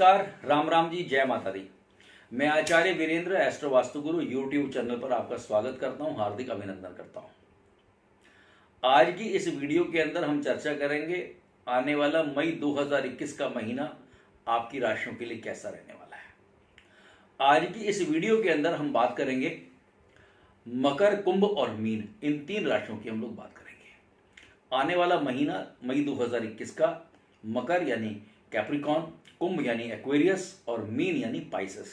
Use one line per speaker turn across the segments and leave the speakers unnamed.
नमस्कार, राम राम जी, जय माता दी। मैं आचार्य वीरेंद्र एस्ट्रो वास्तु गुरु यूट्यूब चैनल पर आपका स्वागत करता हूं, हार्दिक अभिनंदन करता हूं। आज की इस वीडियो के अंदर हम चर्चा करेंगे आने वाला मई 2021 का महीना आपकी राशियों के लिए कैसा रहने वाला है। आज की इस वीडियो के अंदर हम बात करेंगे मकर, कुंभ और मीन, इन तीन राशियों की हम लोग बात करेंगे। आने वाला महीना मई 2021 का मकर यानी कैप्रिकॉन, कुंभ यानी एक्वेरियस और मीन यानी पाइसेस,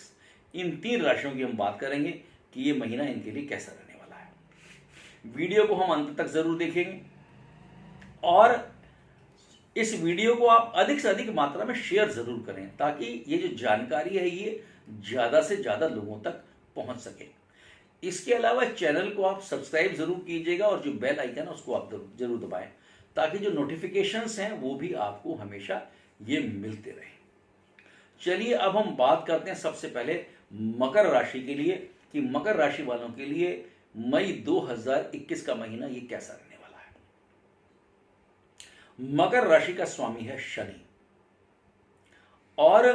इन तीन राशियों की हम बात करेंगे कि ये महीना इनके लिए कैसा रहने वाला है। वीडियो को हम अंत तक जरूर देखेंगे और इस वीडियो को आप अधिक से अधिक मात्रा में शेयर जरूर करें ताकि ये जो जानकारी है ये ज्यादा से ज्यादा लोगों तक पहुंच सके। इसके अलावा चैनल को आप सब्सक्राइब जरूर कीजिएगा और जो बेल आइकन है उसको आप जरूर दबाएं ताकि जो नोटिफिकेशंस हैं वो भी आपको हमेशा ये मिलते रहे। चलिए अब हम बात करते हैं सबसे पहले मकर राशि के लिए कि मकर राशि वालों के लिए मई 2021 का महीना ये कैसा रहने वाला है। मकर राशि का स्वामी है शनि और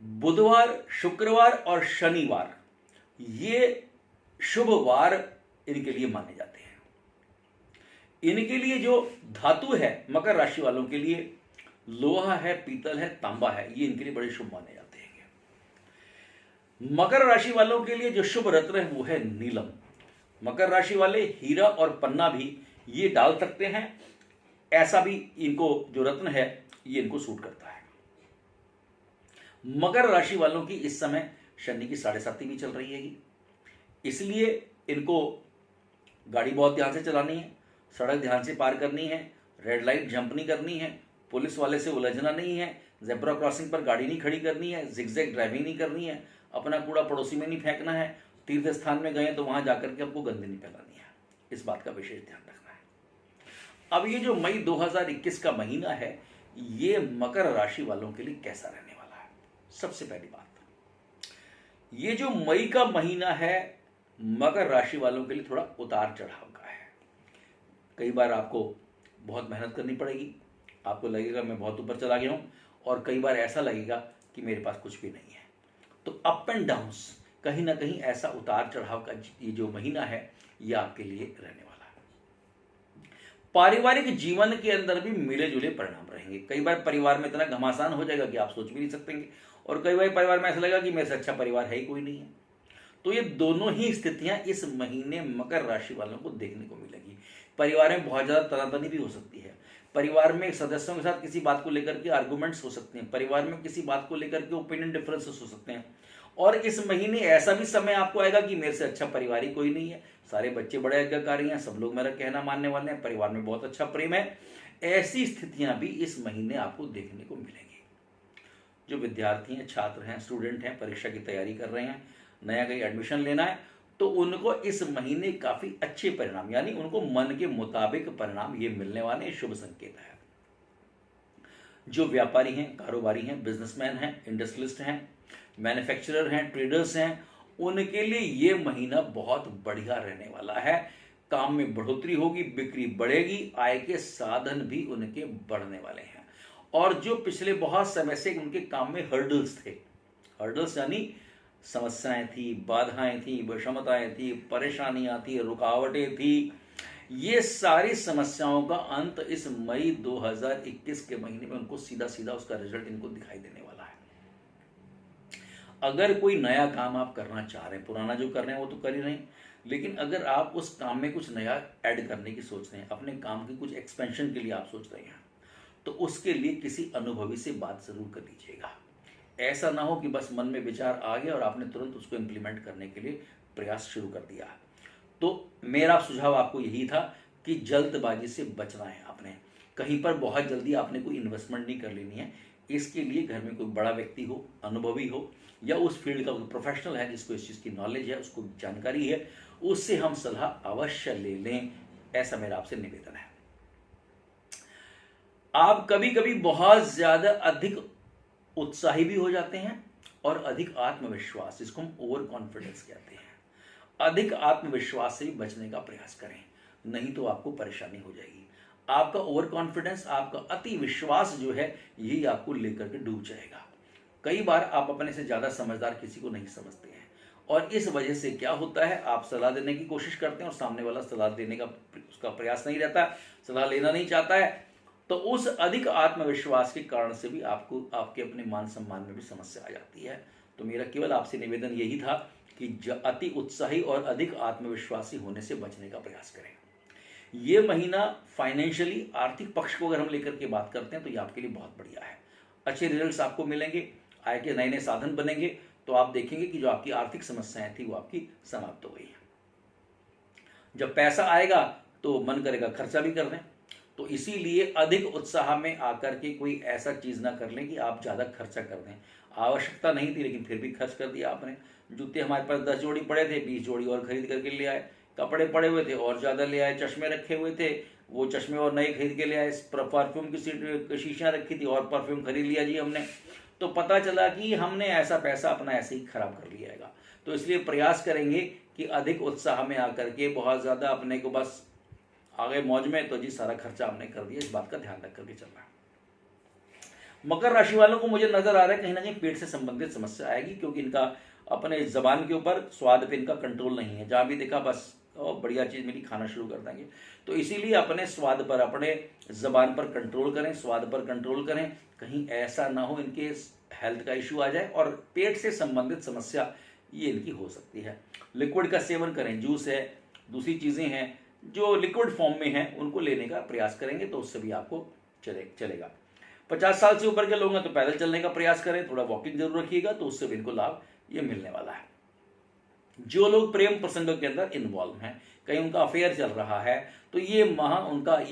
बुधवार, शुक्रवार और शनिवार ये शुभ वार इनके लिए माने जाते हैं। इनके लिए जो धातु है मकर राशि वालों के लिए लोहा है, पीतल है, तांबा है, ये इनके लिए बड़े शुभ माने जाते हैं। मकर राशि वालों के लिए जो शुभ रत्न है वो है नीलम। मकर राशि वाले हीरा और पन्ना भी ये डाल सकते हैं, ऐसा भी इनको जो रत्न है ये इनको सूट करता है। मकर राशि वालों की इस समय शनि की 7.5 भी चल रही है, इसलिए इनको गाड़ी बहुत ध्यान से चलानी है, सड़क ध्यान से पार करनी है, रेड लाइट जंप नहीं करनी है, पुलिस वाले से उलझना नहीं है, जेब्रा क्रॉसिंग पर गाड़ी नहीं खड़ी करनी है, जिगजैग ड्राइविंग नहीं करनी है, अपना कूड़ा पड़ोसी में नहीं फेंकना है, तीर्थ स्थान में गए तो वहां जाकर के आपको गंदगी नहीं फैलानी है, इस बात का विशेष ध्यान रखना है। अब ये जो मई 2021 का महीना है ये मकर राशि वालों के लिए कैसा रहने वाला है। सबसे पहली बात, ये जो मई का महीना है मकर राशि वालों के लिए थोड़ा उतार चढ़ाव का है। कई बार आपको बहुत मेहनत करनी पड़ेगी, आपको लगेगा मैं बहुत ऊपर चला गया हूं, और कई बार ऐसा लगेगा कि मेरे पास कुछ भी नहीं है। तो अप एंड डाउन्स, कहीं ना कहीं ऐसा उतार चढ़ाव का ये जो महीना है ये आपके लिए रहने वाला है। पारिवारिक जीवन के अंदर भी मिले जुले परिणाम रहेंगे। कई बार परिवार में इतना घमासान हो जाएगा कि आप सोच भी नहीं सकते, और कई बार परिवार में ऐसा लगेगा कि मेरे से अच्छा परिवार है ही कोई नहीं है। तो ये दोनों ही स्थितियां इस महीने मकर राशि वालों को देखने को मिलेगी। परिवार में बहुत ज्यादा तनातनी भी हो सकती है, परिवार में सदस्यों के साथ किसी बात को लेकर के आर्गुमेंट्स हो सकते हैं, परिवार में किसी बात को लेकर के ओपिनियन डिफरेंसेस हो सकते हैं। और इस महीने ऐसा भी समय आपको आएगा कि मेरे से अच्छा परिवार ही कोई नहीं है, सारे बच्चे बड़े आज्ञाकारी हैं, सब लोग मेरा कहना मानने वाले हैं, परिवार में बहुत अच्छा प्रेम है। ऐसी स्थितियां भी इस महीने आपको देखने को मिलेंगी। जो विद्यार्थी हैं, छात्र हैं, स्टूडेंट हैं, परीक्षा की तैयारी कर रहे हैं, नया कहीं एडमिशन लेना है, तो उनको इस महीने काफी अच्छे परिणाम यानी उनको मन के मुताबिक परिणाम ये मिलने वाले शुभ संकेत है। जो व्यापारी हैं, कारोबारी हैं, बिजनेसमैन हैं, इंडस्ट्रियलिस्ट हैं, मैन्युफैक्चरर हैं, ट्रेडर्स हैं, उनके लिए ये महीना बहुत बढ़िया रहने वाला है। काम में बढ़ोतरी होगी, बिक्री बढ़ेगी, आय के साधन भी उनके बढ़ने वाले हैं। और जो पिछले बहुत समय से उनके काम में हर्डल्स थे, हर्डल्स यानी समस्याएं थी, बाधाएं थी, विषमताएं थी, परेशानियां थी, रुकावटें थी, ये सारी समस्याओं का अंत इस मई 2021 के महीने में उनको सीधा सीधा उसका रिजल्ट इनको दिखाई देने वाला है। अगर कोई नया काम आप करना चाह रहे हैं, पुराना जो कर रहे हैं वो तो कर ही नहीं, लेकिन अगर आप उस काम में कुछ नया ऐड करने की सोच रहे हैं, अपने काम की कुछ एक्सपेंशन के लिए आप सोच रहे हैं, तो उसके लिए किसी अनुभवी से बात जरूर कर लीजिएगा। ऐसा ना हो कि बस मन में विचार आ गया और आपने तुरंत उसको इंप्लीमेंट करने के लिए प्रयास शुरू कर दिया। तो मेरा सुझाव आपको यही था कि जल्दबाजी से बचना है। आपने कहीं पर बहुत जल्दी आपने कोई इन्वेस्टमेंट नहीं कर लेनी है। इसके लिए घर में कोई बड़ा व्यक्ति हो, अनुभवी हो, या उस फील्ड का प्रोफेशनल है जिसको इस चीज की नॉलेज है, उसको जानकारी है, उससे हम सलाह अवश्य ले लें, ऐसा मेरा आपसे निवेदन है। आप कभी कभी बहुत ज्यादा अधिक उत्साही भी हो जाते हैं और अधिक आत्मविश्वास, जिसको हम ओवर कॉन्फिडेंस कहते हैं, अधिक आत्मविश्वास से भी बचने का प्रयास करें, नहीं तो आपको परेशानी हो जाएगी। आपका ओवर कॉन्फिडेंस, आपका अति विश्वास जो है यही आपको लेकर के डूब जाएगा। कई बार आप अपने से ज़्यादा समझदार किसी को नहीं समझते हैं, और इस वजह से क्या होता है, आप सलाह देने की कोशिश करते हैं और सामने वाला सलाह देने का उसका प्रयास नहीं रहता, सलाह लेना नहीं चाहता है। तो उस अधिक आत्मविश्वास के कारण से भी आपको आपके अपने मान सम्मान में भी समस्या आ जाती है। तो मेरा केवल आपसे निवेदन यही था कि अति उत्साही और अधिक आत्मविश्वासी होने से बचने का प्रयास करें। ये महीना फाइनेंशियली, आर्थिक पक्ष को अगर हम लेकर के बात करते हैं तो ये आपके लिए बहुत बढ़िया है। अच्छे रिजल्ट्स आपको मिलेंगे, आय के नए नए साधन बनेंगे, तो आप देखेंगे कि जो आपकी आर्थिक समस्याएं थी वो आपकी समाप्त हो गई है। जब पैसा आएगा तो मन करेगा खर्चा भी कर दें, तो इसीलिए अधिक उत्साह में आकर के कोई ऐसा चीज ना कर लें कि आप ज्यादा खर्चा कर दें। आवश्यकता नहीं थी लेकिन फिर भी खर्च कर दिया आपने। जूते हमारे पास 10 जोड़ी पड़े थे, 20 जोड़ी और खरीद करके ले आए। कपड़े पड़े हुए थे और ज्यादा ले आए। चश्मे रखे हुए थे, वो चश्मे और नए खरीद के ले आए। परफ्यूम की शीशियां रखी थी और परफ्यूम खरीद लिया जी हमने। तो पता चला कि हमने ऐसा पैसा अपना ऐसे ही खराब कर लिया। तो इसलिए प्रयास करेंगे कि अधिक उत्साह में आकर के बहुत ज्यादा अपने को बस आ गए मौज में, तो जी सारा खर्चा हमने कर दिया। इस बात का ध्यान रख करके चलना है। मकर राशि वालों को मुझे नजर आ रहा है कहीं ना कहीं पेट से संबंधित समस्या आएगी, क्योंकि इनका अपने जबान के ऊपर स्वाद पे इनका कंट्रोल नहीं है। जहां भी देखा बस बढ़िया चीज मिली खाना शुरू कर देंगे। तो इसीलिए अपने स्वाद पर, अपने जबान पर कंट्रोल करें, स्वाद पर कंट्रोल करें। कहीं ऐसा ना हो इनके हेल्थ का इश्यू आ जाए और पेट से संबंधित समस्या ये इनकी हो सकती है। लिक्विड का सेवन करें, जूस है, दूसरी चीजें हैं जो लिक्विड फॉर्म में हैं उनको लेने का प्रयास करेंगे तो उससे भी आपको चलेगा। 50 साल से ऊपर के लोग हैं तो पैदल चलने का प्रयास करें, थोड़ा वॉकिंग जरूर रखिएगा, तो उससे भी इनको लाभ ये मिलने वाला है। जो लोग प्रेम प्रसंग के अंदर इन्वॉल्व हैं, कहीं उनका अफेयर चल रहा है, तो ये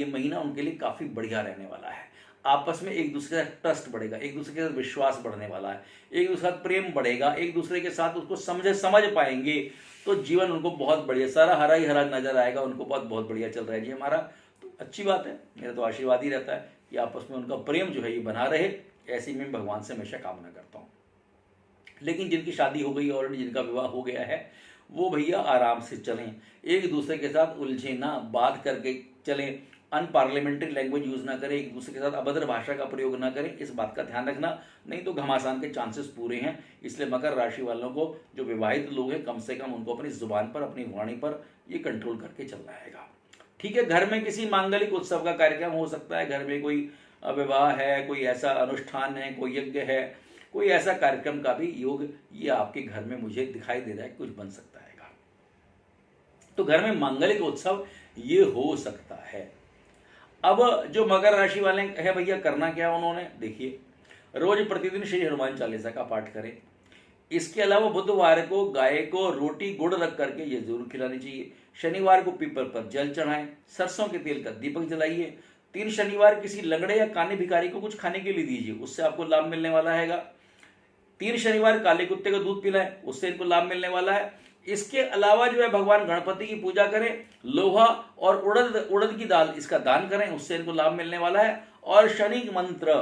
महीना उनके लिए काफी बढ़िया रहने वाला है। आपस में एक दूसरे का ट्रस्ट बढ़ेगा, एक दूसरे के साथ विश्वास बढ़ने वाला है, एक दूसरे के साथ प्रेम बढ़ेगा, एक दूसरे के साथ उसको समझ पाएंगे, तो जीवन उनको बहुत बढ़िया, सारा हरा ही हरा नजर आएगा, उनको बहुत बढ़िया चल रहा है जी हमारा। तो अच्छी बात है, मेरा तो आशीर्वाद ही रहता है कि आपस में उनका प्रेम जो है ये बना रहे, ऐसी मैं भगवान से हमेशा कामना करता हूँ। लेकिन जिनकी शादी हो गई और जिनका विवाह हो गया है, वो भैया आराम से चलें, एक दूसरे के साथ उलझे ना, बात करके चलें, अनपार्लियामेंट्री लैंग्वेज यूज ना करें, एक दूसरे के साथ अभद्र भाषा का प्रयोग ना करें, इस बात का ध्यान रखना, नहीं तो घमासान के चांसेस पूरे हैं। इसलिए मकर राशि वालों को, जो विवाहित लोग हैं, कम से कम उनको अपनी जुबान पर, अपनी वाणी पर ये कंट्रोल करके चलना रहेगा। ठीक है, घर में किसी मांगलिक उत्सव का कार्यक्रम हो सकता है, घर में कोई विवाह है, कोई ऐसा अनुष्ठान है, कोई यज्ञ है, कोई ऐसा कार्यक्रम का भी योग ये आपके घर में मुझे दिखाई दे रहा है कुछ बन सकता है। तो घर में मांगलिक उत्सव ये हो सकता है। अब जो मकर राशि वाले हैं भैया, करना क्या उन्होंने, देखिए, रोज प्रतिदिन श्री हनुमान चालीसा का पाठ करें। इसके अलावा बुधवार को गाय को रोटी गुड़ रख करके ये जरूर खिलानी चाहिए। शनिवार को पीपल पर जल चढ़ाएं, सरसों के तेल का दीपक जलाइए। 3 शनिवार किसी लंगड़े या काने भिखारी को कुछ खाने के लिए दीजिए, उससे आपको लाभ मिलने वाला है। 3 शनिवार काले कुत्ते का दूध पिलाएं, उससे इनको लाभ मिलने वाला है। इसके अलावा जो है भगवान गणपति की पूजा करें, लोहा और उड़द की दाल इसका दान करें, उससे इनको लाभ मिलने वाला है। और शनि मंत्र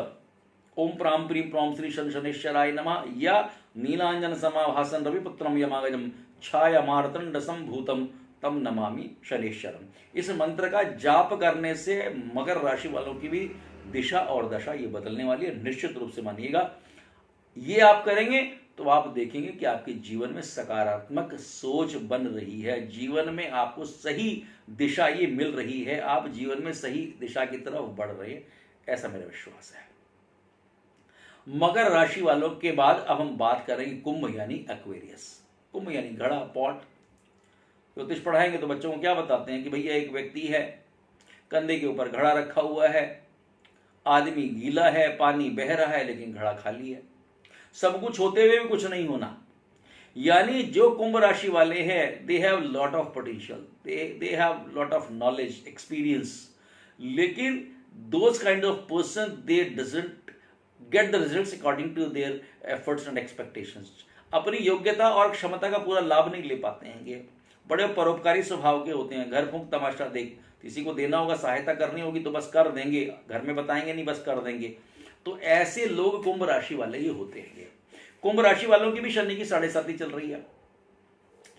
ओम प्राम प्रीम प्रोम श्री शनेश्वराय नमः या नीलांजन समाभासन रविपुत्रम यमागजम छाया मारतंड संभूतम तम नमामि शनेश्वरम, इस मंत्र का जाप करने से मकर राशि वालों की भी दिशा और दशा ये बदलने वाली है, निश्चित रूप से मानिएगा। ये आप करेंगे तो आप देखेंगे कि आपके जीवन में सकारात्मक सोच बन रही है, जीवन में आपको सही दिशा ये मिल रही है, आप जीवन में सही दिशा की तरफ बढ़ रहे हैं, ऐसा मेरा विश्वास है। मकर राशि वालों के बाद अब हम बात करेंगे कुंभ यानी एक्वेरियस। कुंभ यानी घड़ा, पॉट। ज्योतिष पढ़ाएंगे तो बच्चों को क्या बताते हैं कि भैया एक व्यक्ति है, कंधे के ऊपर घड़ा रखा हुआ है, आदमी गीला है, पानी बह रहा है, लेकिन घड़ा खाली है। सब कुछ होते हुए भी कुछ नहीं होना। यानी जो कुंभ राशि वाले हैं, they have lot of potential, they have lot of knowledge, experience, लेकिन those kind of person they doesn't get the results according to their efforts and expectations. अपनी योग्यता और क्षमता का पूरा लाभ नहीं ले पाते हैं। ये बड़े परोपकारी स्वभाव के होते हैं। घर फूंक तमाशा देख, किसी को देना होगा, सहायता करनी होगी तो बस कर देंगे, घर में बताएंगे नहीं, बस कर देंगे। तो ऐसे लोग कुंभ राशि वाले ही होते हैं। कुंभ राशि वालों की भी शनि की 7.5 चल रही है।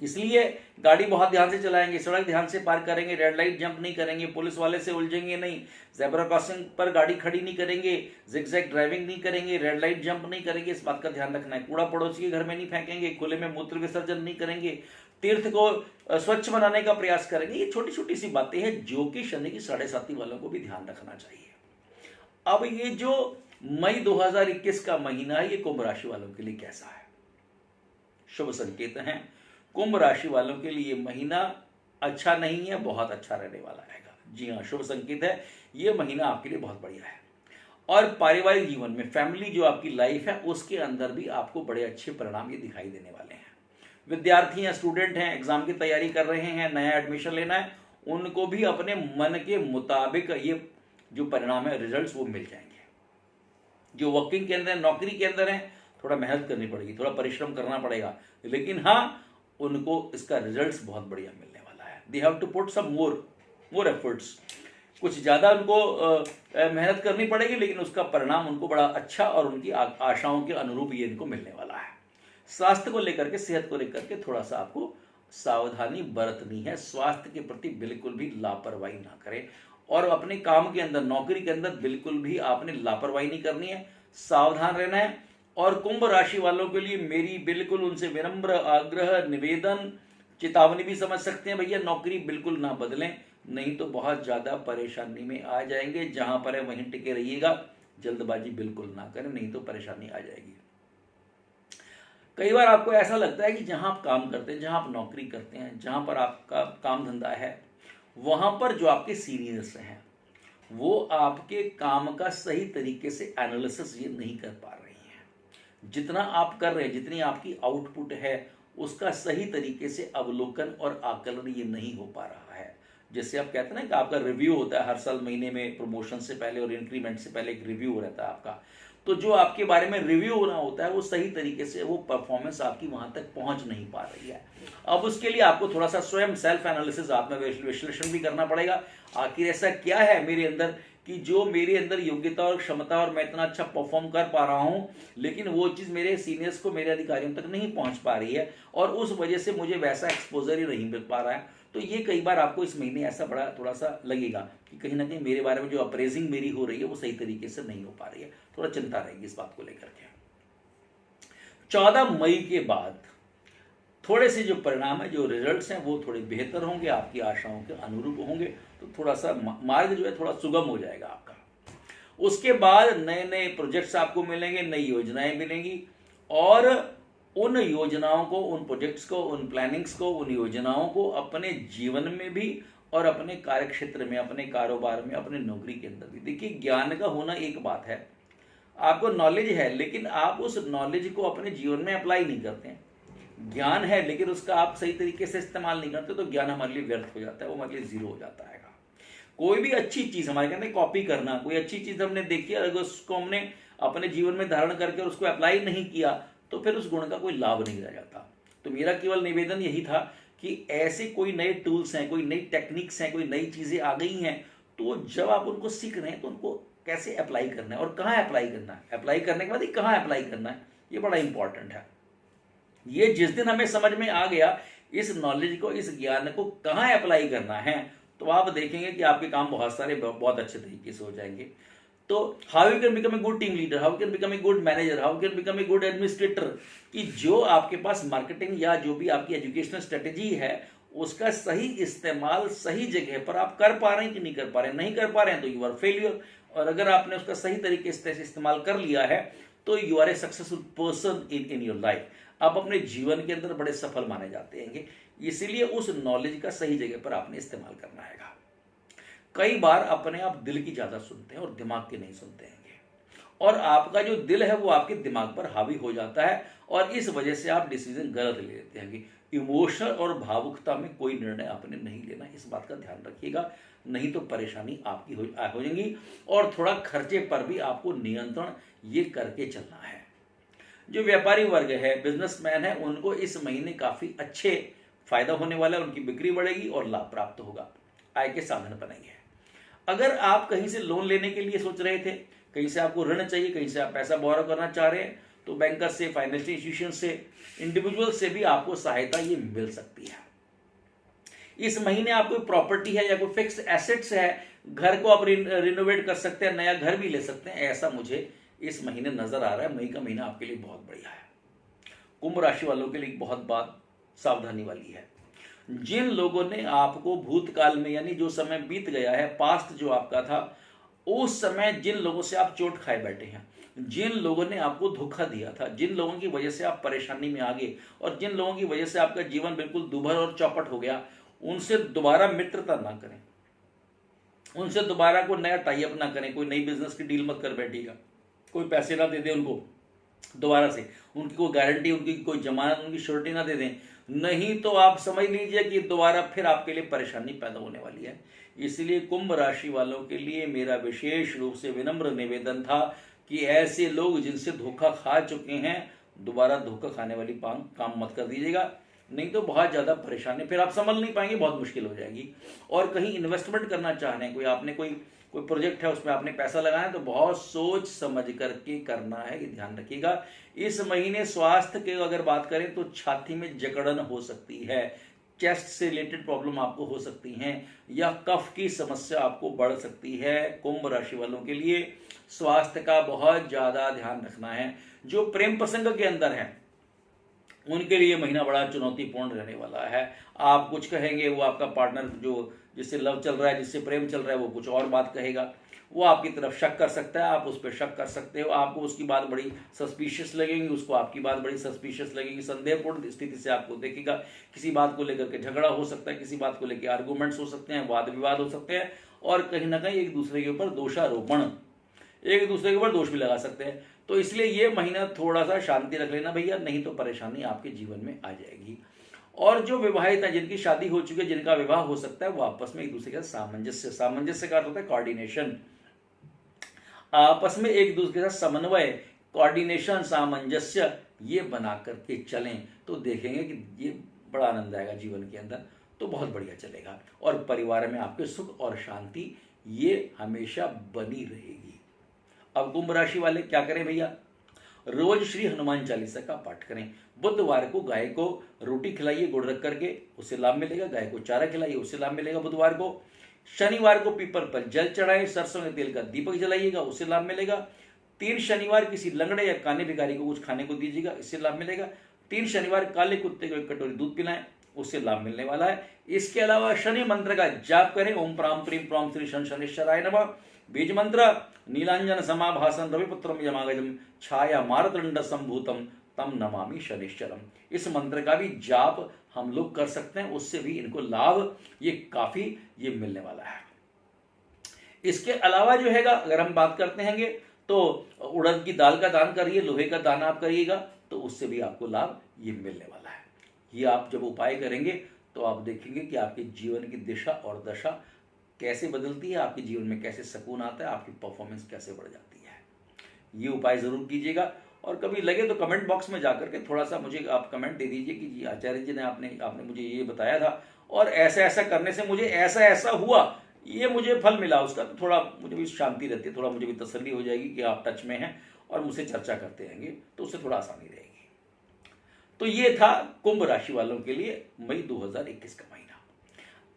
इसलिए गाड़ी बहुत ध्यान से चलाएंगे, सड़क ध्यान से पार करेंगे, रेड लाइट जंप नहीं करेंगे, पुलिस वाले से उलझेंगे नहीं, जेब्रा क्रॉसिंग पर गाड़ी खड़ी नहीं करेंगे, जिगजैग ड्राइविंग नहीं करेंगे, रेड लाइट जंप नहीं करेंगे, इस बात का ध्यान रखना है। कूड़ा पड़ोसी के घर में नहीं फेंकेंगे, खुले में मूत्र विसर्जन नहीं करेंगे, तीर्थ को स्वच्छ बनाने का प्रयास करेंगे। ये छोटी छोटी सी बातें हैं जो कि शनि की 7.5 वालों को भी ध्यान रखना चाहिए। अब ये जो मई 2021 का महीना है, ये कुंभ राशि वालों के लिए कैसा है? शुभ संकेत है। कुंभ राशि वालों के लिए महीना अच्छा नहीं है, बहुत अच्छा रहने वाला रहेगा। जी हाँ, शुभ संकेत है, ये महीना आपके लिए बहुत बढ़िया है। और पारिवारिक जीवन में, फैमिली जो आपकी लाइफ है, उसके अंदर भी आपको बड़े अच्छे परिणाम ये दिखाई देने वाले हैं। विद्यार्थी हैं, स्टूडेंट हैं, एग्जाम की तैयारी कर रहे हैं, नया एडमिशन लेना है, उनको भी अपने मन के मुताबिक ये जो परिणाम है, रिजल्ट्स, वो मिल जाएंगे। जो वर्किंग के अंदर, नौकरी के अंदर है, थोड़ा मेहनत करनी पड़ेगी, थोड़ा परिश्रम करना पड़ेगा, लेकिन हाँ, उनको इसका रिजल्ट्स बहुत बढ़िया मिलने वाला है। They have to put some more efforts, कुछ ज़्यादा उनको मेहनत करनी पड़ेगी, लेकिन उसका परिणाम उनको बड़ा अच्छा और उनकी आशाओं के अनुरूप ये इनको मिलने वाला है। स्वास्थ्य को लेकर के, सेहत को लेकर के थोड़ा सा आपको सावधानी बरतनी है। स्वास्थ्य के प्रति बिल्कुल भी लापरवाही ना करें, और अपने काम के अंदर, नौकरी के अंदर बिल्कुल भी आपने लापरवाही नहीं करनी है, सावधान रहना है। और कुंभ राशि वालों के लिए मेरी बिल्कुल उनसे विनम्र आग्रह, निवेदन, चेतावनी भी समझ सकते हैं, भैया नौकरी बिल्कुल ना बदलें, नहीं तो बहुत ज़्यादा परेशानी में आ जाएंगे। जहां पर है वहीं टिके रहिएगा, जल्दबाजी बिल्कुल ना करें, नहीं तो परेशानी आ जाएगी। कई बार आपको ऐसा लगता है कि जहां आप काम करते हैं, जहां आप नौकरी करते हैं, जहां पर आपका काम धंधा है, वहां पर जो आपके सीनियर्स हैं, वो आपके काम का सही तरीके से एनालिसिस ये नहीं कर पा रहे हैं। जितना आप कर रहे हैं, जितनी आपकी आउटपुट है, उसका सही तरीके से अवलोकन और आकलन ये नहीं हो पा रहा है। जैसे आप कहते हैं ना कि आपका रिव्यू होता है हर साल महीने में, प्रमोशन से पहले और इंक्रीमेंट से पहले एक रिव्यू रहता है आपका, तो जो आपके बारे में रिव्यू होना होता है, वो सही तरीके से, वो परफॉर्मेंस आपकी वहां तक पहुंच नहीं पा रही है। अब उसके लिए आपको थोड़ा सा स्वयं सेल्फ एनालिसिस, आत्म विश्लेषण भी करना पड़ेगा। आखिर ऐसा क्या है मेरे अंदर कि जो मेरे अंदर योग्यता और क्षमता, और मैं इतना अच्छा परफॉर्म कर पा रहा हूं, लेकिन वो चीज मेरे सीनियर्स को, मेरे अधिकारियों तक नहीं पहुंच पा रही है, और उस वजह से मुझे वैसा एक्सपोजर ही नहीं मिल पा रहा है। तो ये कई बार आपको इस महीने ऐसा बड़ा थोड़ा सा लगेगा कि कहीं ना कहीं मेरे बारे में जो अप्रेजिंग मेरी हो रही है, वो सही तरीके से नहीं हो पा रही है। थोड़ा चिंता रहेगी इस बात को लेकर के। 14 मई के बाद थोड़े से जो परिणाम है, जो रिजल्ट्स हैं, वो थोड़े बेहतर होंगे, आपकी आशाओं के अनुरूप होंगे, तो थोड़ा सा मार्ग जो है थोड़ा सुगम हो जाएगा आपका। उसके बाद नए नए प्रोजेक्ट्स आपको मिलेंगे, नई योजनाएं मिलेंगी, और उन योजनाओं को, उन प्रोजेक्ट्स को, उन प्लानिंग्स को, उन योजनाओं को अपने जीवन में भी, और अपने कार्य क्षेत्र में, अपने कारोबार में, अपने नौकरी के अंदर भी। देखिए, ज्ञान का होना एक बात है, आपको नॉलेज है, लेकिन आप उस नॉलेज को अपने जीवन में अप्लाई नहीं करते हैं। ज्ञान है, लेकिन उसका आप सही तरीके से इस्तेमाल नहीं करते, तो ज्ञान हमारे लिए व्यर्थ हो जाता है, वो हमारे लिए जीरो हो जाता है। कोई भी अच्छी चीज, हमारे कहते हैं कॉपी करना, कोई अच्छी चीज हमने देखी, अगर उसको हमने अपने जीवन में धारण करके और उसको अप्लाई नहीं किया, तो फिर उस गुण का कोई लाभ नहीं रह जाता। तो मेरा केवल निवेदन यही था कि ऐसे कोई नए टूल्स हैं, कोई नई टेक्निक्स हैं, कोई नई चीजें आ गई हैं, तो जब आप उनको सीख रहे हैं, तो उनको कैसे अप्लाई करना है और कहाँ अप्लाई करना है, अप्लाई करने के बाद ही कहाँ अप्लाई करना है, ये बड़ा इंपॉर्टेंट है। ये जिस दिन हमें समझ में आ गया इस नॉलेज को, इस ज्ञान को कहाँ अप्लाई करना है, तो आप देखेंगे कि आपके काम बहुत सारे बहुत अच्छे तरीके से हो जाएंगे। तो how you can become a good team leader, how can become a good manager, how can become a good administrator, कि जो आपके पास मार्केटिंग या जो भी आपकी एजुकेशनल स्ट्रेटेजी है, उसका सही इस्तेमाल सही जगह पर आप कर पा रहे हैं कि नहीं कर पा रहे हैं। नहीं कर पा रहे हैं तो यू आर फेलियर, और अगर आपने उसका सही तरीके से इस्तेमाल कर लिया है, तो you are a successful person in your life. आप अपने जीवन के अंदर बड़े सफल माने जाते हैं। इसीलिए उस नॉलेज का सही जगह पर आपने इस्तेमाल करना है। कई बार अपने आप दिल की ज्यादा सुनते हैं और दिमाग की नहीं सुनते हैं, और आपका जो दिल है वो आपके दिमाग पर हावी हो जाता है, और इस वजह से आप डिसीजन गलत ले लेते हैं। इमोशनल और भावुकता में कोई निर्णय आपने नहीं लेना, इस बात का ध्यान रखिएगा, नहीं तो परेशानी आपकी हो जाएगी। और थोड़ा खर्चे पर भी आपको नियंत्रण ये करके चलना है। जो व्यापारी वर्ग है, बिजनेसमैन है, उनको इस महीने काफी अच्छे फायदा होने वाला है, उनकी बिक्री बढ़ेगी और लाभ प्राप्त होगा, आय के साधन बनेंगे। अगर आप कहीं से लोन लेने के लिए सोच रहे थे, कहीं से आपको ऋण चाहिए, कहीं से आप पैसा बोरो करना चाह रहे हैं, तो बैंकर से, फाइनेंशियल इंस्टीट्यूशन से, इंडिविजुअल से भी आपको सहायता ये मिल सकती है। इस महीने आप कोई प्रॉपर्टी है या कोई फिक्स्ड एसेट्स है, घर को आप रिनोवेट कर सकते हैं, नया घर भी ले सकते हैं, ऐसा मुझे इस महीने नजर आ रहा है। मई का महीना आपके लिए बहुत बढ़िया है। कुंभ राशि वालों के लिए बहुत बात सावधानी वाली है। जिन लोगों ने आपको भूतकाल में, यानी जो समय बीत गया है, पास्ट जो आपका था, उस समय जिन लोगों से आप चोट खाए बैठे हैं, जिन लोगों ने आपको धोखा दिया था, जिन लोगों की वजह से आप परेशानी में आ गए और जिन लोगों की वजह से आपका जीवन बिल्कुल दुभर और चौपट हो गया, उनसे दोबारा मित्रता ना करें, उनसे दोबारा कोई नया टाई अप ना करें, कोई नई बिजनेस की डील मत कर बैठिएगा, कोई पैसे ना दे दे उनको दोबारा से, उनकी कोई गारंटी, उनकी कोई जमानत, उनकी श्योरिटी ना दे दें, नहीं तो आप समझ लीजिए कि दोबारा फिर आपके लिए परेशानी पैदा होने वाली है। इसलिए कुंभ राशि वालों के लिए मेरा विशेष रूप से विनम्र निवेदन था कि ऐसे लोग जिनसे धोखा खा चुके हैं, दोबारा धोखा खाने वाली काम मत कर दीजिएगा, नहीं तो बहुत ज़्यादा परेशानी, फिर आप संभल नहीं पाएंगे, बहुत मुश्किल हो जाएगी। और कहीं इन्वेस्टमेंट करना चाह रहे हैं, कोई आपने कोई प्रोजेक्ट है, उसमें आपने पैसा लगाना है, तो बहुत सोच समझ करके करना है, ये ध्यान रखिएगा। इस महीने स्वास्थ्य के अगर बात करें तो छाती में जकड़न हो सकती है, चेस्ट से रिलेटेड प्रॉब्लम आपको हो सकती हैं, या कफ की समस्या आपको बढ़ सकती है। कुंभ राशि वालों के लिए स्वास्थ्य का बहुत ज़्यादा ध्यान रखना है। जो प्रेम प्रसंग के अंदर है उनके लिए महीना बड़ा चुनौतीपूर्ण रहने वाला है। आप कुछ कहेंगे, वो आपका पार्टनर जो जिससे लव चल रहा है, जिससे प्रेम चल रहा है, वो कुछ और बात कहेगा, वो आपकी तरफ शक कर सकता है, आप उस पर शक कर सकते हो, आपको उसकी बात बड़ी सस्पिशियस लगेगी, उसको आपकी बात बड़ी सस्पिशियस लगेगी, संदेहपूर्ण स्थिति से आपको देखेगा। किसी बात को लेकर के झगड़ा हो सकता है, किसी बात को लेकर आर्गूमेंट्स हो सकते हैं, वाद विवाद हो सकते हैं, और कहीं ना कहीं एक दूसरे के ऊपर दोषारोपण, एक दूसरे के ऊपर दोष भी लगा सकते हैं। तो इसलिए ये महीना थोड़ा सा शांति रख लेना भैया, नहीं तो परेशानी आपके जीवन में आ जाएगी। और जो विवाहित है, जिनकी शादी हो चुकी है, जिनका विवाह हो सकता है, वो आपस में एक दूसरे के साथ सामंजस्य का होता है कोऑर्डिनेशन, आपस में एक दूसरे के साथ समन्वय, कोऑर्डिनेशन, सामंजस्य, ये बना करके चलें तो देखेंगे कि ये बड़ा आनंद आएगा जीवन के अंदर, तो बहुत बढ़िया चलेगा। और परिवार में आपके सुख और शांति ये हमेशा बनी रहेगी। अब कुंभ राशि वाले क्या करें भैया? रोज श्री हनुमान चालीसा का पाठ करें। बुधवार को गाय को रोटी खिलाइए गुड़ रख करके, उससे लाभ मिलेगा। गाय को चारा खिलाइए, उससे लाभ मिलेगा बुधवार को। शनिवार को पीपल पर जल चढ़ाए, सरसों के तेल का दीपक जलाइएगा, उससे लाभ मिलेगा। 3 शनिवार किसी लंगड़े या काने भिखारी को कुछ खाने को दीजिएगा, इससे लाभ मिलेगा। 3 शनिवार काले कुत्ते को 1 कटोरी दूध पिलाएं, उससे लाभ मिलने वाला है। इसके अलावा शनि मंत्र का जाप करें, ओम प्राम प्रीम प्राम श्री शनिश्चराय नमः। बीज मंत्र नीलांजन समाभासन रविपुत्रम यमागजम छाया मारतंड संभूतम तम नमामि शनिश्चरम। इस मंत्र का भी जाप हम लोग कर सकते हैं, उससे भी इनको लाभ ये काफी ये मिलने वाला है। इसके अलावा जो हैगा, अगर हम बात करते हैं तो उड़द की दाल का दान करिए, लोहे का दान आप करिएगा, तो उससे भी आपको लाभ ये मिलने वाला है। ये आप जब उपाय करेंगे तो आप देखेंगे कि आपके जीवन की दिशा और दशा कैसे बदलती है, आपके जीवन में कैसे सुकून आता है, आपकी परफॉर्मेंस कैसे बढ़ जाती है। ये उपाय जरूर कीजिएगा। और कभी लगे तो कमेंट बॉक्स में जाकर के थोड़ा सा मुझे आप कमेंट दे दीजिए कि जी आचार्य जी ने आपने मुझे ये बताया था और ऐसा ऐसा करने से मुझे ऐसा ऐसा हुआ, ये मुझे फल मिला उसका, तो थोड़ा मुझे भी शांति रहती है, थोड़ा मुझे भी तसल्ली हो जाएगी कि आप टच में हैं और मुझसे चर्चा करते रहेंगे, तो उससे थोड़ा आसानी रहेगी। तो ये था कुंभ राशि वालों के लिए मई 2021 का महीना।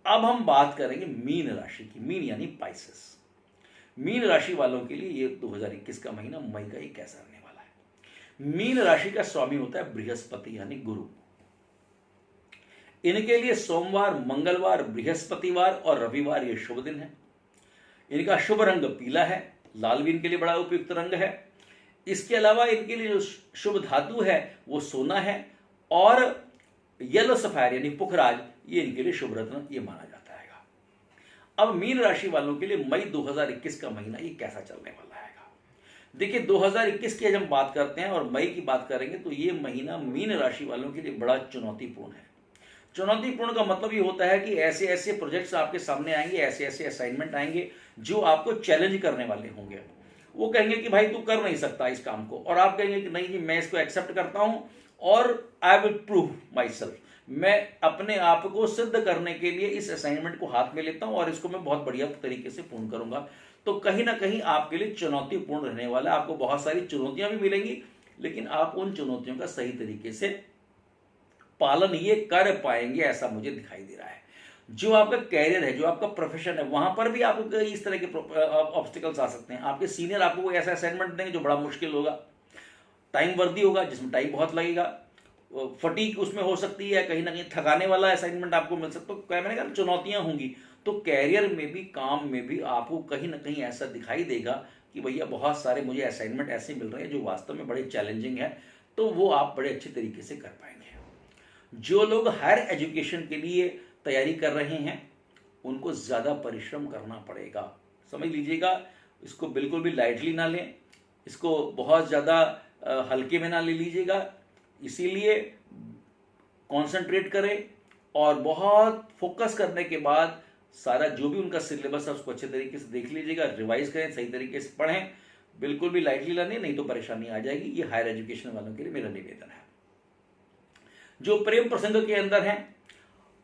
अब हम बात करेंगे मीन राशि की। मीन यानी पाइसेस। मीन राशि वालों के लिए ये 2021 का महीना मई का ये कैसा रहने वाला है? मीन राशि का स्वामी होता है बृहस्पति यानी गुरु। इनके लिए सोमवार, मंगलवार, बृहस्पतिवार और रविवार ये शुभ दिन है। इनका शुभ रंग पीला है, लाल भी इनके लिए बड़ा उपयुक्त रंग है। इसके अलावा इनके लिए जो शुभ धातु है वो सोना है और येलो सफायर यानी पुखराज ये इनके लिए शुभ रत्न ये माना जाता है। अब मीन राशि वालों के लिए मई 2021 का महीना ये कैसा चलने वाला है? देखिए 2021 की जब हम बात करते हैं और मई की बात करेंगे तो ये महीना मीन राशि वालों के लिए बड़ा चुनौतीपूर्ण है। चुनौतीपूर्ण का मतलब ये होता है कि ऐसे ऐसे प्रोजेक्ट्स आपके सामने आएंगे, ऐसे ऐसे असाइनमेंट आएंगे जो आपको चैलेंज करने वाले होंगे। वो कहेंगे कि भाई तू कर नहीं सकता इस काम को, और आप कहेंगे कि नहीं जी मैं इसको एक्सेप्ट करता हूं और I will prove my self, मैं अपने आप को सिद्ध करने के लिए इस असाइनमेंट को हाथ में लेता हूं और इसको मैं बहुत बढ़िया तरीके से पूर्ण करूंगा। तो कहीं ना कहीं आपके लिए चुनौतीपूर्ण रहने वाला है। आपको बहुत सारी चुनौतियां भी मिलेंगी, लेकिन आप उन चुनौतियों का सही तरीके से पालन ये कर पाएंगे, ऐसा मुझे दिखाई दे रहा है। जो आपका कैरियर है, जो आपका प्रोफेशन है, वहां पर भी आपको इस तरह के ऑब्स्टिकल्स आ सकते हैं। आपके सीनियर आपको कोई ऐसा असाइनमेंट देंगे जो बड़ा मुश्किल होगा, टाइम वर्दी होगा, जिसमें टाइम बहुत लगेगा, फटीक उसमें हो सकती है, कहीं ना कहीं थकाने वाला असाइनमेंट आपको मिल सकता है। तो मैंने कहा चुनौतियां होंगी, तो कैरियर में भी, काम में भी आपको कहीं ना कहीं ऐसा दिखाई देगा कि भैया बहुत सारे मुझे असाइनमेंट ऐसे मिल रहे हैं जो वास्तव में बड़े चैलेंजिंग है, तो वो आप बड़े अच्छे तरीके से कर पाएंगे। जो लोग हायर एजुकेशन के लिए तैयारी कर रहे हैं उनको ज़्यादा परिश्रम करना पड़ेगा, समझ लीजिएगा। इसको बिल्कुल भी लाइटली ना लें, इसको बहुत ज़्यादा हल्के में ना ले लीजिएगा। इसीलिए कंसंट्रेट करें और बहुत फोकस करने के बाद सारा जो भी उनका सिलेबस है उसको अच्छे तरीके से देख लीजिएगा, रिवाइज करें, सही तरीके से पढ़ें, बिल्कुल भी लाइटली ना लें, नहीं तो परेशानी आ जाएगी। ये हायर एजुकेशन वालों के लिए मेरा निवेदन है। जो प्रेम प्रसंग के अंदर हैं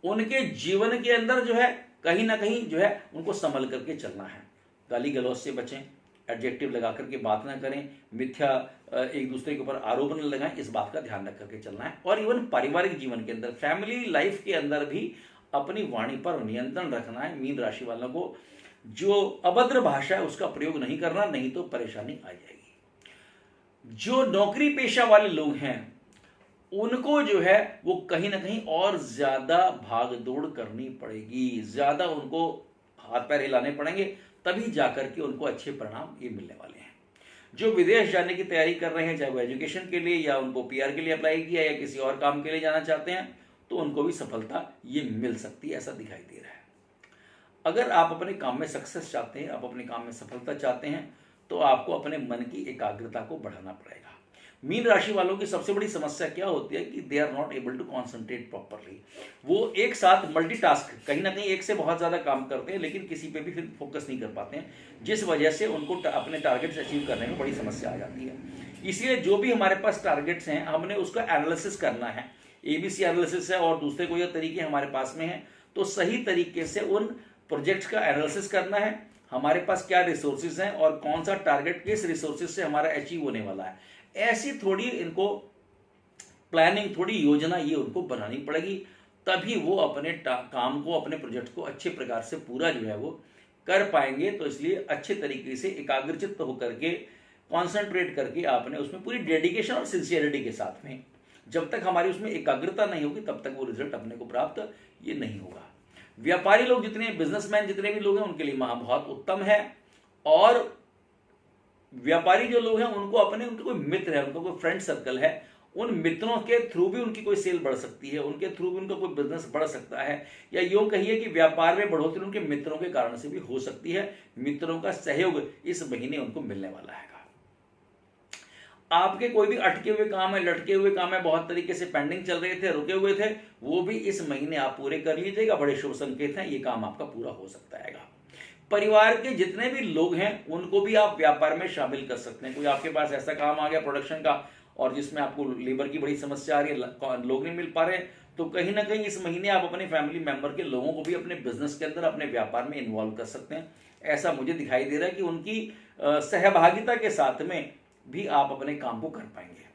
उनके जीवन के अंदर जो है कहीं ना कहीं जो है उनको संभल करके चलना है। गाली गलौज से बचें, एडजेक्टिव लगा करके बात ना करें, मिथ्या एक दूसरे के ऊपर आरोप न लगाएं, इस बात का ध्यान रख करके चलना है। और इवन पारिवारिक जीवन के अंदर, फैमिली लाइफ के अंदर भी अपनी वाणी पर नियंत्रण रखना है। मीन राशि वालों को जो अभद्र भाषा है उसका प्रयोग नहीं करना, नहीं तो परेशानी आ जाएगी। जो नौकरी पेशा वाले लोग हैं उनको जो है वो कहीं ना कहीं और ज्यादा भाग दौड़ करनी पड़ेगी, ज्यादा उनको हाथ पैर हिलाने पड़ेंगे, तभी जाकर के उनको अच्छे परिणाम ये मिलने वाले हैं। जो विदेश जाने की तैयारी कर रहे हैं, चाहे वो एजुकेशन के लिए या उनको पीआर के लिए अप्लाई किया या किसी और काम के लिए जाना चाहते हैं, तो उनको भी सफलता ये मिल सकती है, ऐसा दिखाई दे रहा है। अगर आप अपने काम में सक्सेस चाहते हैं, आप अपने काम में सफलता चाहते हैं, तो आपको अपने मन की एकाग्रता को बढ़ाना पड़ेगा। मीन राशि वालों की सबसे बड़ी समस्या क्या होती है कि they are not able to concentrate properly. वो एक साथ मल्टीटास्क, कहीं ना कहीं एक से बहुत ज्यादा काम करते हैं, लेकिन किसी पे भी फिर फोकस नहीं कर पाते हैं, जिस वजह से उनको अपने टारगेट्स अचीव करने में बड़ी समस्या आ जाती है। इसलिए जो भी हमारे पास टारगेट्स हैं, हमने उसका एनालिसिस करना है। एबीसी एनालिसिस है और दूसरे कोई तरीके हमारे पास में है, तो सही तरीके से उन प्रोजेक्ट्स का एनालिसिस करना है। हमारे पास क्या रिसोर्सेज हैं और कौन सा टारगेट किस रिसोर्सेज से हमारा अचीव होने वाला है, ऐसी थोड़ी इनको प्लानिंग, थोड़ी योजना ये उनको बनानी पड़ेगी, तभी वो अपने काम को, अपने प्रोजेक्ट को अच्छे प्रकार से पूरा जो है वो कर पाएंगे। तो इसलिए अच्छे तरीके से एकाग्रचित्त होकर के, कॉन्सेंट्रेट करके आपने उसमें पूरी डेडिकेशन और सिंसियरिटी के साथ में, जब तक हमारी उसमें एकाग्रता नहीं होगी तब तक वो रिजल्ट अपने को प्राप्त ये नहीं होगा। व्यापारी लोग जितने, बिजनेसमैन जितने भी लोग हैं उनके लिए माह बहुत उत्तम है। और व्यापारी जो लोग हैं उनको अपने, उनके कोई मित्र है, उनका कोई फ्रेंड सर्कल है, उन मित्रों के थ्रू भी उनकी कोई सेल बढ़ सकती है, उनके थ्रू भी उनका कोई बिजनेस बढ़ सकता है, या यूं कहिए कि व्यापार में बढ़ोतरी उनके मित्रों के कारण से भी हो सकती है। मित्रों का सहयोग इस महीने उनको मिलने वाला है। आपके कोई भी अटके हुए काम है, लटके हुए काम है, बहुत तरीके से पेंडिंग चल रहे थे, रुके हुए थे, वो भी इस महीने आप पूरे कर लीजिएगा। बड़े शुभ संकेत हैं, ये काम आपका पूरा हो सकता है। परिवार के जितने भी लोग हैं उनको भी आप व्यापार में शामिल कर सकते हैं। कोई आपके पास ऐसा काम आ गया प्रोडक्शन का और जिसमें आपको लेबर की बड़ी समस्या आ रही है, लोग नहीं मिल पा रहे, तो कहीं ना कहीं इस महीने आप अपने फैमिली मेंबर के लोगों को भी अपने बिजनेस के अंदर, अपने व्यापार में इन्वॉल्व कर सकते हैं। ऐसा मुझे दिखाई दे रहा है कि उनकी सहभागिता के साथ में भी आप अपने काम को कर पाएंगे।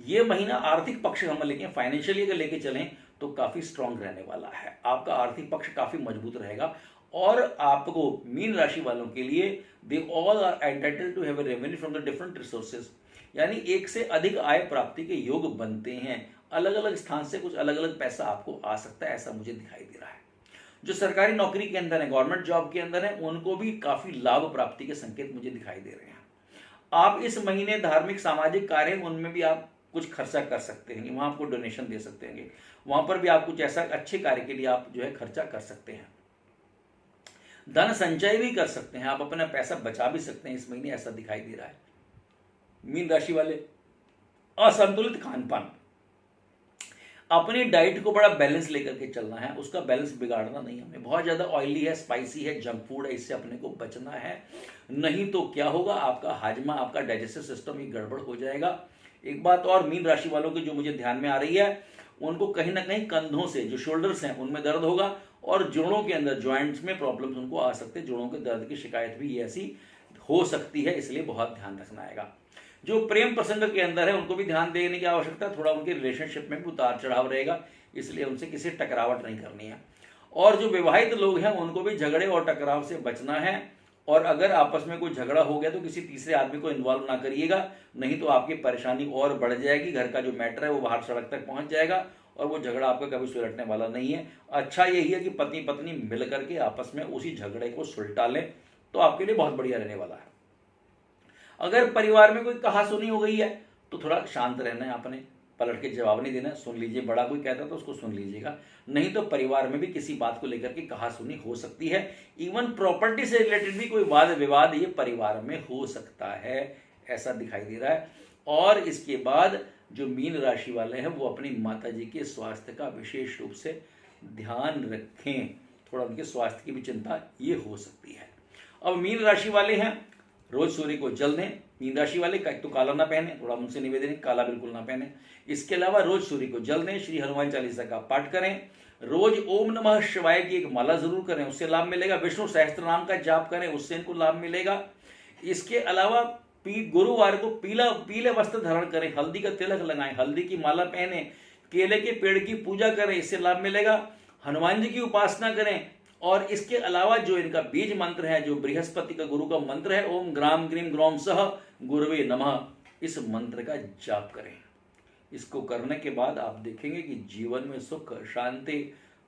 ये महीना आर्थिक पक्ष हम लेके, फाइनेंशियली अगर लेके चलें तो काफी स्ट्रांग रहने वाला है। आपका आर्थिक पक्ष काफी मजबूत रहेगा और आपको, मीन राशि वालों के लिए, they all are entitled to have a revenue from the different resources, यानी एक से अधिक आय प्राप्ति के योग बनते हैं। अलग अलग स्थान से कुछ अलग अलग पैसा आपको आ सकता है, ऐसा मुझे दिखाई दे रहा है। जो सरकारी नौकरी के अंदर है, गवर्नमेंट जॉब के अंदर है, उनको भी काफी लाभ प्राप्ति के संकेत मुझे दिखाई दे रहे हैं। आप इस महीने धार्मिक सामाजिक कार्य, उनमें भी आप कुछ खर्चा कर सकते हैं, वहां आपको डोनेशन दे सकते हैं, वहां पर भी आप कुछ ऐसा अच्छे कार्य के लिए आप जो है खर्चा कर सकते हैं। धन संचय भी कर सकते हैं, आप अपना पैसा बचा भी सकते हैं इस महीने, ऐसा दिखाई दे रहा है। मीन राशि वाले, असंतुलित खान पान, अपनी डाइट को बड़ा बैलेंस लेकर के चलना है, उसका बैलेंस बिगाड़ना नहीं है। हमें बहुत ज्यादा ऑयली है, स्पाइसी है, जंक फूड है, इससे अपने को बचना है, नहीं तो क्या होगा, आपका हाजमा, आपका डाइजेस्टिव सिस्टम ही गड़बड़ हो जाएगा। एक बात और मीन राशि वालों की जो मुझे ध्यान में आ रही है, उनको कहीं ना कहीं कंधों से, जो शोल्डर्स हैं उनमें दर्द होगा और जोड़ों के अंदर, ज्वाइंट्स में प्रॉब्लम्स उनको आ सकते हैं। जोड़ों के दर्द की शिकायत भी ऐसी हो सकती है, इसलिए बहुत ध्यान रखना आएगा। जो प्रेम प्रसंग के अंदर है उनको भी ध्यान देने की आवश्यकता है, थोड़ा उनके रिलेशनशिप में भी उतार चढ़ाव रहेगा, इसलिए उनसे किसी टकरावट नहीं करनी है। और जो विवाहित लोग हैं उनको भी झगड़े और टकराव से बचना है, और अगर आपस में कोई झगड़ा हो गया तो किसी तीसरे आदमी को इन्वॉल्व ना करिएगा, नहीं तो आपकी परेशानी और बढ़ जाएगी, घर का जो मैटर है वो बाहर सड़क तक पहुंच जाएगा और वो झगड़ा आपका कभी सुलटने वाला नहीं है। अच्छा यही है कि पत्नी पत्नी मिल करके आपस में उसी झगड़े को सुलटा लें, तो आपके लिए बहुत बढ़िया रहने वाला है। अगर परिवार में कोई कहा सुनी हो गई है तो थोड़ा शांत रहना है, आपने पलट के जवाब नहीं देना, सुन लीजिए, बड़ा कोई कहता तो उसको सुन लीजिएगा, नहीं तो परिवार में भी किसी बात को लेकर के कहा सुनी हो सकती है। इवन प्रॉपर्टी से रिलेटेड भी कोई वाद विवाद ये परिवार में हो सकता है, ऐसा दिखाई दे रहा है। और इसके बाद जो मीन राशि वाले हैं वो अपनी माता जी के स्वास्थ्य का विशेष रूप से ध्यान रखें, थोड़ा उनके स्वास्थ्य की भी चिंता ये हो सकती है। अब मीन राशि वाले हैं, रोज सूर्य को जल दें। मीन राशि वाले तो काला ना पहने, थोड़ा उनसे निवेदन है काला बिल्कुल ना पहने। इसके अलावा रोज सूर्य को जल दें, श्री हनुमान चालीसा का पाठ करें, रोज ओम नमः शिवाय की एक माला जरूर करें, उससे लाभ मिलेगा। विष्णु सहस्त्र नाम का जाप करें, उससे इनको लाभ मिलेगा। इसके अलावा गुरुवार को पीले वस्त्र धारण करें, हल्दी का तिलक लगाएं, हल्दी की माला पहने, केले के पेड़ की पूजा करें, इससे लाभ मिलेगा। हनुमान जी की उपासना करें, और इसके अलावा जो इनका बीज मंत्र है, जो बृहस्पति का गुरु का मंत्र है, ओम ग्राम ग्रीम ग्रौम सह गुरुवे नमः, इस मंत्र का जाप करें। इसको करने के बाद आप देखेंगे कि जीवन में सुख, शांति,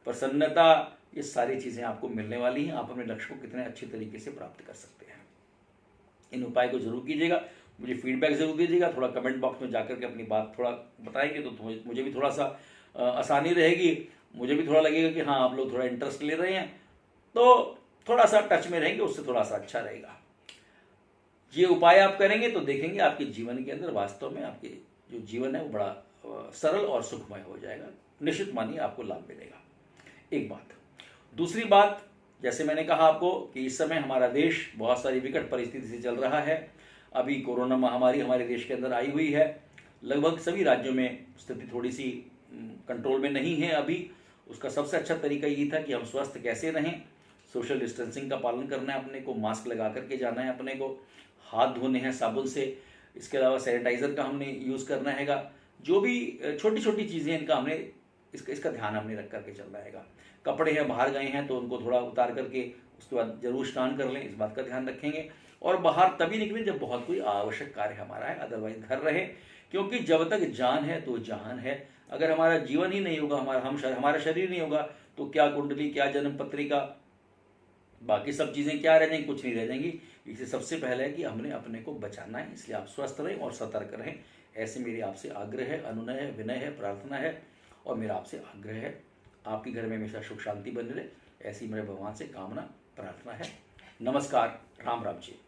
प्रसन्नता, ये सारी चीजें आपको मिलने वाली हैं। आप अपने लक्ष्य को कितने अच्छे तरीके से प्राप्त कर सकते हैं। इन उपाय को जरूर कीजिएगा, मुझे फीडबैक जरूर दीजिएगा, थोड़ा कमेंट बॉक्स में जाकर के अपनी बात थोड़ा बताएंगे तो मुझे भी थोड़ा सा आसानी रहेगी, मुझे भी थोड़ा लगेगा कि हाँ आप लोग थोड़ा इंटरेस्ट ले रहे हैं, तो थोड़ा सा टच में रहेंगे, उससे थोड़ा सा अच्छा रहेगा। ये उपाय आप करेंगे तो देखेंगे आपके जीवन के अंदर वास्तव में आपके जो जीवन है वो बड़ा सरल और सुखमय हो जाएगा, निश्चित मानिए आपको लाभ मिलेगा। एक बात। दूसरी बात, जैसे मैंने कहा आपको कि इस समय हमारा देश बहुत सारी विकट परिस्थिति से चल रहा है। अभी कोरोना महामारी हमारे देश के अंदर आई हुई है, लगभग सभी राज्यों में स्थिति थोड़ी सी कंट्रोल में नहीं है अभी। उसका सबसे अच्छा तरीका ये था कि हम स्वस्थ कैसे रहें, सोशल डिस्टेंसिंग का पालन करना है अपने को, मास्क लगा करके जाना है अपने को, हाथ धोने हैं साबुन से, इसके अलावा सैनिटाइजर का हमने यूज़ करना हैगा। जो भी छोटी छोटी चीज़ें इनका हमने इसका ध्यान हमने रख करके चलना हैगा। कपड़े हैं बाहर गए हैं तो उनको थोड़ा उतार करके उसके बाद जरूर स्नान कर लें, इस बात का ध्यान रखेंगे। और बाहर तभी निकलें जब बहुत कोई आवश्यक कार्य हमारा है, अदरवाइज घर रहे, क्योंकि जब तक जान है तो जहान है। अगर हमारा जीवन ही नहीं होगा, हमारा शरीर नहीं होगा, तो क्या कुंडली, क्या जन्म पत्रिका, बाकी सब चीज़ें क्या रह जाएंगी, कुछ नहीं रह जाएंगी। इससे सबसे पहले है कि हमने अपने को बचाना है, इसलिए आप स्वस्थ रहें और सतर्क रहें। ऐसे मेरी आपसे आग्रह है, अनुनय है, विनय है, प्रार्थना है, और मेरा आपसे आग्रह है आपके घर में हमेशा सुख शांति बनी रहे, ऐसी मेरे भगवान से कामना प्रार्थना है। नमस्कार, राम राम जी।